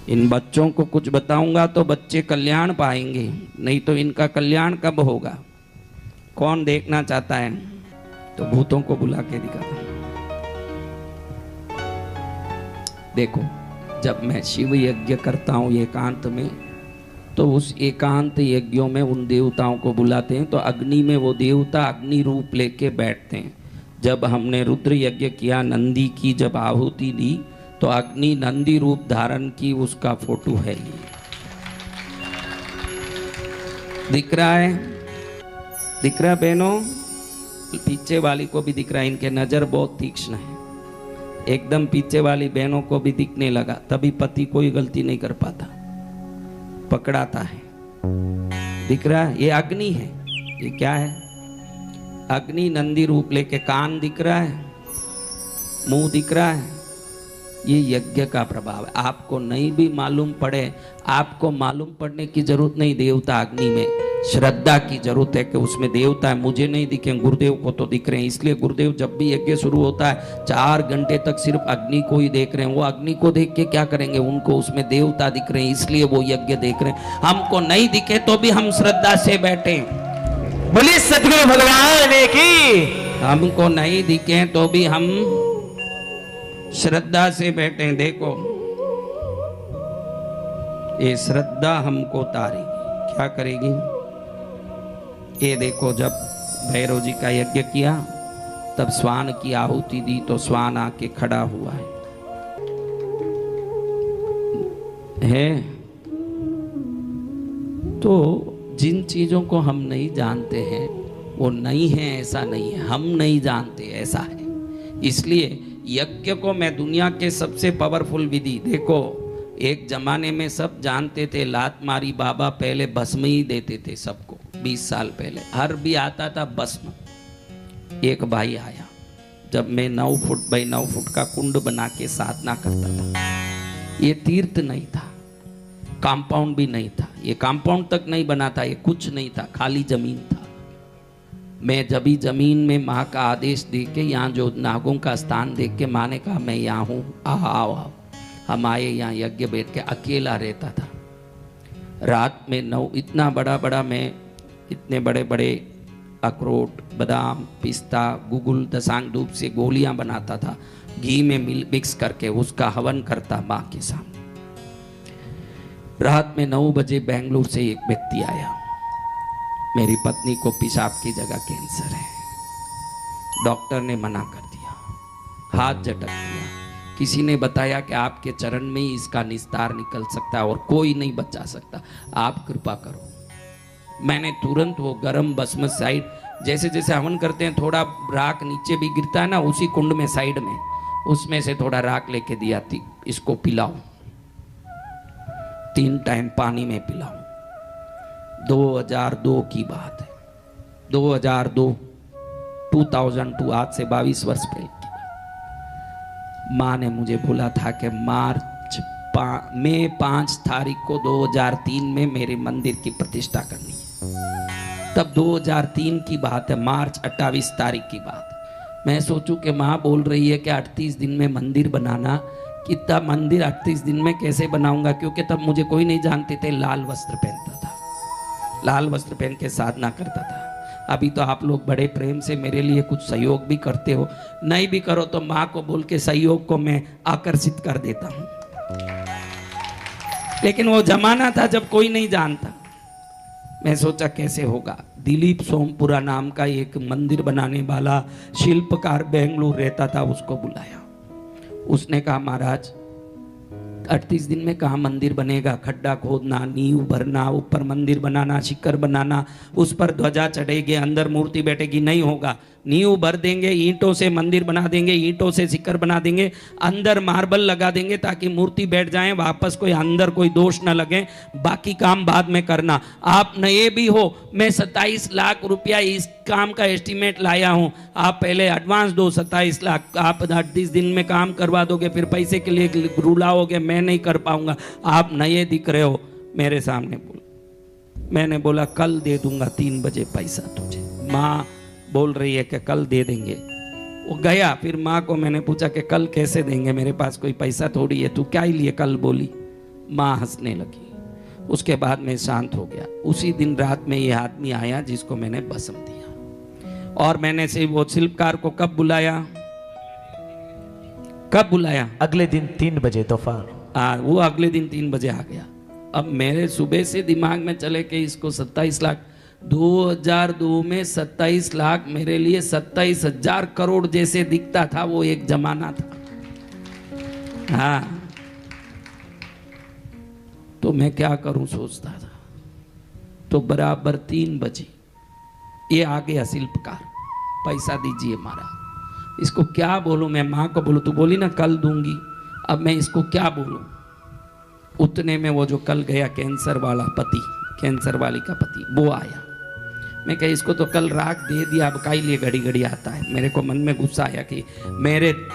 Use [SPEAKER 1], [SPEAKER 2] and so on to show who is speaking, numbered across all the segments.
[SPEAKER 1] इन बच्चों को कुछ बताऊंगा तो बच्चे कल्याण पाएंगे, नहीं तो इनका कल्याण कब होगा? कौन देखना चाहता है? तो भूतों को बुला के दिखाता हूं। देखो, जब मैं शिव यज्ञ करता हूं एकांत में, तो उस एकांत यज्ञों में उन देवताओं को बुलाते हैं, तो अग्नि में वो देवता अग्नि रूप लेके बैठते हैं। जब हमने रुद्र यज्ञ किया, नंदी की जब आहुति दी, तो अग्नि नंदी रूप धारण की, उसका फोटो है ये। दिख रहा है? दिख रहा बहनों? पीछे वाली को भी दिख रहा है, इनके नजर बहुत तीक्ष्ण है। एकदम पीछे वाली बहनों को भी दिखने लगा, तभी पति कोई गलती नहीं कर पाता, पकड़ाता है। दिख रहा है? ये अग्नि है। ये क्या है? अग्नि नंदी रूप लेके, कान दिख रहा है, मुंह दिख रहा है। ये यज्ञ का प्रभाव है। आपको नहीं भी मालूम पड़े, आपको मालूम पड़ने की जरूरत नहीं। देवता अग्नि में, श्रद्धा की जरूरत है कि उसमें देवता है। मुझे नहीं दिखे, गुरुदेव को तो दिख रहे हैं। इसलिए गुरुदेव जब भी यज्ञ शुरू होता है 4 घंटे तक सिर्फ अग्नि को ही देख रहे हैं। वो अग्नि को देख के क्या करेंगे? उनको उसमें देवता दिख रहे हैं, इसलिए वो यज्ञ देख रहे हैं। हमको नहीं दिखे तो भी हम श्रद्धा से बैठे।
[SPEAKER 2] बोलिए सतगुरु भगवान की।
[SPEAKER 1] हमको नहीं दिखे तो भी हम श्रद्धा से बैठे। देखो, ये श्रद्धा हमको तारेगी। क्या करेगी? ये देखो, जब भैरव जी का यज्ञ किया, तब स्वान की आहुति दी, तो स्वान आके खड़ा हुआ है। तो जिन चीजों को हम नहीं जानते हैं वो नहीं है, ऐसा नहीं है। हम नहीं जानते, ऐसा है। इसलिए यज्ञ को मैं दुनिया के सबसे पावरफुल विधि, देखो, एक जमाने में सब जानते थे, लात मारी बाबा पहले भस्म ही देते थे सबको। 20 साल पहले हर भी आता था भस्म। एक भाई आया, जब मैं 9 फुट बाई 9 फुट का कुंड बना के साधना करता था। ये तीर्थ नहीं था, कंपाउंड भी नहीं था, ये कंपाउंड तक नहीं बना था, ये कुछ नहीं था, खाली जमीन था। मैं जब ही जमीन में माँ का आदेश दे के, यहाँ जो नागों का स्थान देख के माँ ने कहा मैं यहाँ हूँ, आओ आओ। हम आए यहाँ, यज्ञ बैठ के अकेला रहता था। रात में 9, इतना बड़ा बड़ा, मैं इतने बड़े बड़े अखरोट, बादाम, पिस्ता, गुगुल, दसांग धूप से गोलियां बनाता था, घी में मिक्स करके उसका हवन करता माँ के सामने। रात में 9 बजे बेंगलुरु से एक व्यक्ति आया, मेरी पत्नी को पेशाब की जगह कैंसर है, डॉक्टर ने मना कर दिया, हाथ झटक दिया। किसी ने बताया कि आपके चरण में ही इसका निस्तार निकल सकता है और कोई नहीं बचा सकता, आप कृपा करो। मैंने तुरंत वो गरम भस्म साइड, जैसे जैसे हवन करते हैं थोड़ा राख नीचे भी गिरता है ना, उसी कुंड में साइड में, उसमें से थोड़ा राख लेके दिया थी, इसको पिलाओ, 3 टाइम पानी में पिलाओ। 2002 की बात है, 2002, 2002, आज से 22 वर्ष पहले की बात। माँ ने मुझे बोला था कि मई 5 तारीख को 2003 में मेरे मंदिर की प्रतिष्ठा करनी है। तब 2003 की बात है, मार्च 28 तारीख की बात है। मैं सोचूं कि माँ बोल रही है कि 38 दिन में मंदिर बनाना, कितना मंदिर 38 दिन में कैसे बनाऊंगा, क्योंकि तब मुझे कोई नहीं जानते थे। लाल वस्त्र पहनता था, लाल वस्त्र पहन के साधना करता था। अभी तो आप लोग बड़े प्रेम से मेरे लिए कुछ सहयोग भी करते हो, नहीं भी करो तो माँ को बोल के सहयोग को मैं आकर्षित कर देता हूँ। लेकिन वो जमाना था जब कोई नहीं जानता। मैं सोचा कैसे होगा। दिलीप सोमपुरा नाम का एक मंदिर बनाने वाला शिल्पकार बेंगलुरु रहता था, उसको बुलाया। उसने कहा महाराज 38 दिन में कहाँ मंदिर बनेगा, खड्डा खोदना, नींव भरना, ऊपर मंदिर बनाना, शिखर बनाना, उस पर ध्वजा चढ़ेगी, अंदर मूर्ति बैठेगी, नहीं होगा। नींव भर देंगे, ईंटों से मंदिर बना देंगे, ईंटों से शिखर बना देंगे, अंदर मार्बल लगा देंगे ताकि मूर्ति बैठ जाए, वापस कोई अंदर कोई दोष न लगे, बाकी काम बाद में करना। आप नए भी हो, मैं 27 लाख रुपया इस काम का एस्टीमेट लाया हूं, आप पहले एडवांस दो 27 लाख, आप 38 दिन में काम करवा दोगे, फिर पैसे के लिए रुलाओगे, मैं नहीं कर पाऊंगा, आप नए दिख रहे हो। मेरे सामने बोला, मैंने बोला कल दे दूंगा 3 बजे पैसा तुझे। माँ बोल रही है कि कल दे देंगे। वो गया, फिर माँ को मैंने पूछा कि कल कैसे देंगे, मेरे पास कोई पैसा थोड़ी है, तू क्या ही लिए कल बोली। माँ हंसने लगी। उसके बाद मैं शांत हो गया। उसी दिन रात में ये आदमी आया जिसको मैंने भस्म दिया। और मैंने से वो शिल्पकार को कब बुलाया? कब बुलाया?
[SPEAKER 2] अगले दिन 3 बजे दोपहर।
[SPEAKER 1] वो अगले दिन 3 बजे आ गया। अब मेरे सुबह से दिमाग में चले कि इसको 27 लाख 2002 में 27 लाख मेरे लिए 27,000 करोड़ जैसे दिखता था। वो एक जमाना था। हाँ, तो मैं क्या करूं सोचता था। तो बराबर 3 बजे ये आ गया शिल्पकार, पैसा दीजिए महाराज। इसको क्या बोलूं मैं? माँ को बोलूं? तो बोली ना कल दूंगी। अब मैं इसको क्या बोलूं? उतने में वो जो कल गया कैंसर वाला पति, कैंसर वाली का पति, वो आया। मैं कहा इसको तो कल राख दे दिया, अब काई लिए घड़ी घड़ी आता है। मेरे को मन में गुस्सा आया कि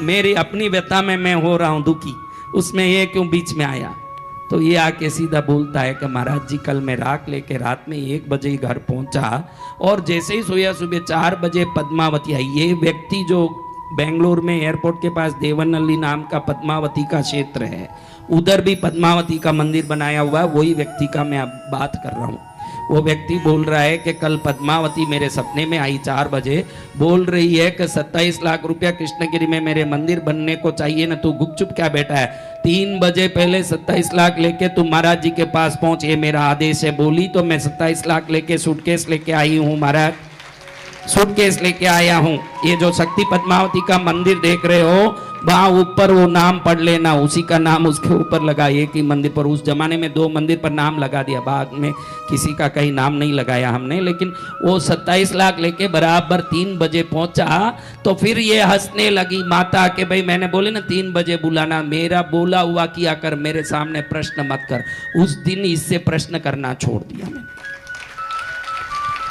[SPEAKER 1] मेरी अपनी व्यथा में मैं हो रहा हूं दुखी, उसमें ये क्यों बीच में आया। तो ये आके सीधा बोलता है कि महाराज जी कल मैं राख लेके रात में 1 बजे घर पहुंचा और जैसे ही सोया सुबह 4 बजे पद्मावती आई। ये व्यक्ति जो बेंगलोर में एयरपोर्ट के पास देवनहल्ली नाम का पद्मावती का क्षेत्र है, उधर भी पद्मावती का मंदिर बनाया हुआ है, वही व्यक्ति का मैं अब बात कर रहा हूँ। वो व्यक्ति बोल रहा है कि कल पद्मावती मेरे सपने में आई 4 बजे, बोल रही है कि 27 लाख रुपया कृष्णगिरी में मेरे मंदिर बनने को चाहिए ना, तू गुपचुप क्या बैठा है? 3 बजे पहले 27 लाख लेके तू महाराज जी के पास पहुंच, ये मेरा आदेश है। बोली तो मैं 27 लाख लेके सूटकेस लेके आई हूँ महाराज, सूटकेस लेके आया हूँ। ये जो शक्ति पद्मावती का मंदिर देख रहे हो, वहां ऊपर वो नाम पढ़ लेना, उसी का नाम उसके ऊपर लगा। एक ही मंदिर पर, उस जमाने में 2 मंदिर पर नाम लगा दिया, बाद में किसी का कहीं नाम नहीं लगाया हमने। लेकिन वो 27 लाख लेके बराबर 3 बजे पहुंचा। तो फिर ये हंसने लगी माता के भाई मैंने बोले ना 3 बजे बुलाना, मेरा बोला हुआ किया कर, मेरे सामने प्रश्न मत कर। उस दिन इससे प्रश्न करना छोड़ दिया मैंने,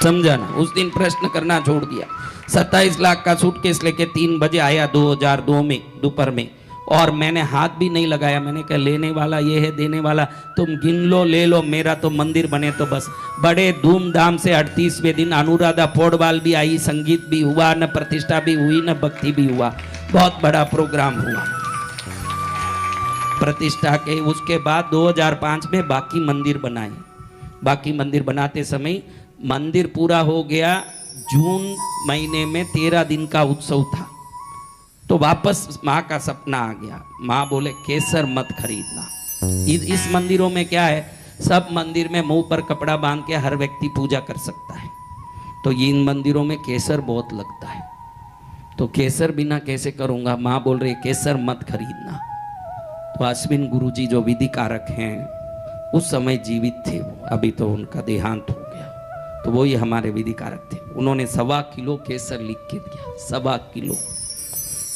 [SPEAKER 1] समझा ना? उस दिन प्रश्न करना छोड़ दिया। 27 लाख का सूटकेस लेके 3 बजे आया 2002 में दोपहर में, और मैंने हाथ भी नहीं लगाया। मैंने कहा लेने वाला ये है, देने वाला तुम गिन लो, ले लो, मेरा तो मंदिर बने तो बस। बड़े धूमधाम से 38वें दिन अनुराधा पौडवाल भी आई, संगीत भी हुआ, न प्रतिष्ठा भी हुई, न भक्ति भी हुआ। बहुत बड़ा प्रोग्राम हुआ प्रतिष्ठा के। उसके बाद 2005 में बाकी मंदिर बनाए। बाकी मंदिर बनाते समय मंदिर पूरा हो गया। जून महीने में 13 दिन का उत्सव था। तो वापस माँ का सपना आ गया। माँ बोले केसर मत खरीदना। इस मंदिरों में क्या है, सब मंदिर में मुंह पर कपड़ा बांध के हर व्यक्ति पूजा कर सकता है। तो इन मंदिरों में केसर बहुत लगता है, तो केसर बिना कैसे करूंगा। माँ बोल रही केसर मत खरीदना। तो अश्विन गुरुजी जो विधि कारक हैं, उस समय जीवित थे वो, अभी तो उनका देहांत हो गया। तो वो ही हमारे विधि कारक थे। उन्होंने 1.25 किलो केसर लिख के दिया, 1.25 किलो।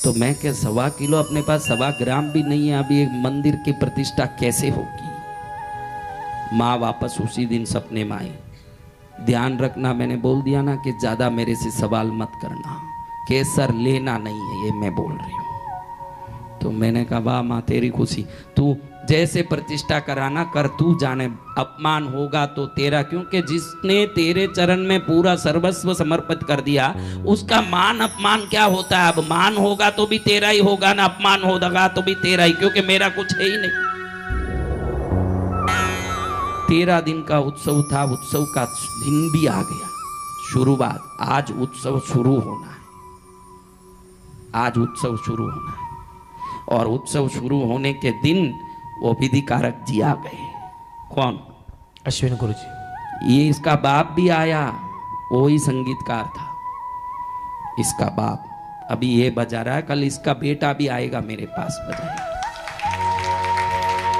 [SPEAKER 1] तो मैं क्या 1.25 किलो, अपने पास 1.25 ग्राम भी नहीं है, अभी एक मंदिर की प्रतिष्ठा कैसे होगी। माँ वापस उसी दिन सपने में आई। ध्यान रखना, मैंने बोल दिया ना कि ज्यादा मेरे से सवाल मत करना, केसर लेना नहीं है, ये मैं बोल रही हूँ। तो मैंने कहा वाह माँ तेरी खुशी, तू जैसे प्रतिष्ठा कराना कर, तू जाने अपमान होगा तो तेरा, क्योंकि जिसने तेरे चरण में पूरा सर्वस्व समर्पित कर दिया उसका मान अपमान क्या होता है। अब मान होगा तो भी तेरा ही होगा ना, अपमान होगा तो भी तेरा ही, क्योंकि मेरा कुछ है ही नहीं। 13 दिन का उत्सव था, उत्सव का दिन भी आ गया, शुरुआत। आज उत्सव शुरू होना है, आज उत्सव शुरू होना है। और उत्सव शुरू होने के दिन वो विधि कारक जी आ गए। कौन?
[SPEAKER 2] अश्विन गुरुजी।
[SPEAKER 1] ये इसका बाप भी आया, वो ही संगीतकार था। इसका बाप अभी ये बजा रहा है, कल इसका बेटा भी आएगा मेरे पास बजाएगा।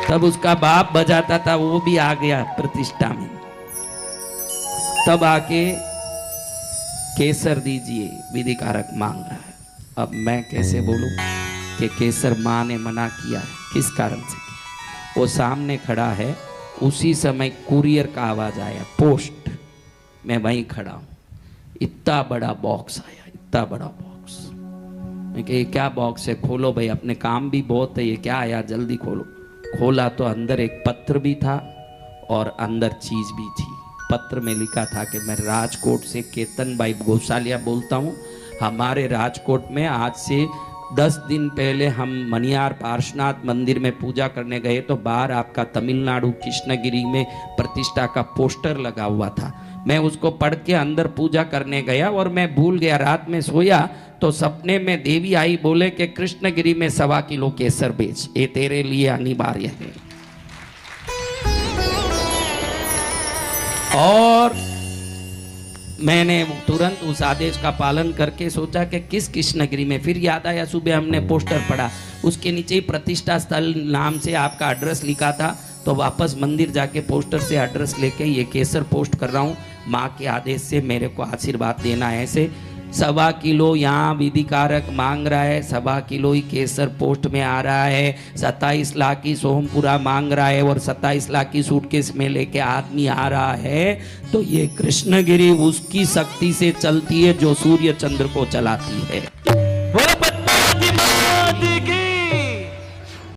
[SPEAKER 1] तब उसका बाप बजाता था, वो भी आ गया प्रतिष्ठा में। तब आके केसर दीजिए विधि कारक मांग रहा है। अब मैं कैसे बोलूं कि केसर माँ ने मना किया है, किस कारण से? वो सामने खड़ा है, उसी समय कुरियर का आवाज आया, पोस्ट। मैं वहीं खड़ा हूं, इतना बड़ा बॉक्स आया, इतना बड़ा बॉक्स। मैं कहा ये क्या बॉक्स है, खोलो भाई, अपने काम भी बहुत है, ये क्या आया, जल्दी खोलो। खोला तो अंदर एक पत्र भी था और अंदर चीज भी थी। पत्र में लिखा था कि मैं राजकोट से केतन भाई गोसालिया बोलता हूँ। हमारे राजकोट में आज से 10 दिन पहले हम मनियार पार्श्वनाथ मंदिर में पूजा करने गए तो बाहर आपका तमिलनाडु कृष्णगिरी में प्रतिष्ठा का पोस्टर लगा हुआ था। मैं उसको पढ़ के अंदर पूजा करने गया और मैं भूल गया, रात में सोया तो सपने में देवी आई, बोले कि कृष्णगिरी में 1.25 किलो केसर बेच, ये तेरे लिए अनिवार्य है। और मैंने तुरंत उस आदेश का पालन करके सोचा कि किस कृष्णगिरी में, फिर याद आया सुबह हमने पोस्टर पढ़ा, उसके नीचे ही प्रतिष्ठा स्थल नाम से आपका एड्रेस लिखा था। तो वापस मंदिर जाके पोस्टर से एड्रेस लेके ये केसर पोस्ट कर रहा हूँ, माँ के आदेश से मेरे को आशीर्वाद देना है। ऐसे 1.25 किलो यहाँ विधि कारक मांग रहा है, 1.25 किलो ही केसर पोस्ट में आ रहा है, 27 लाख की सोमपुरा मांग रहा है और 27 लाख की सूटकेस में लेके आदमी आ रहा है। तो ये कृष्णगिरी उसकी शक्ति से चलती है जो सूर्य चंद्र को चलाती है।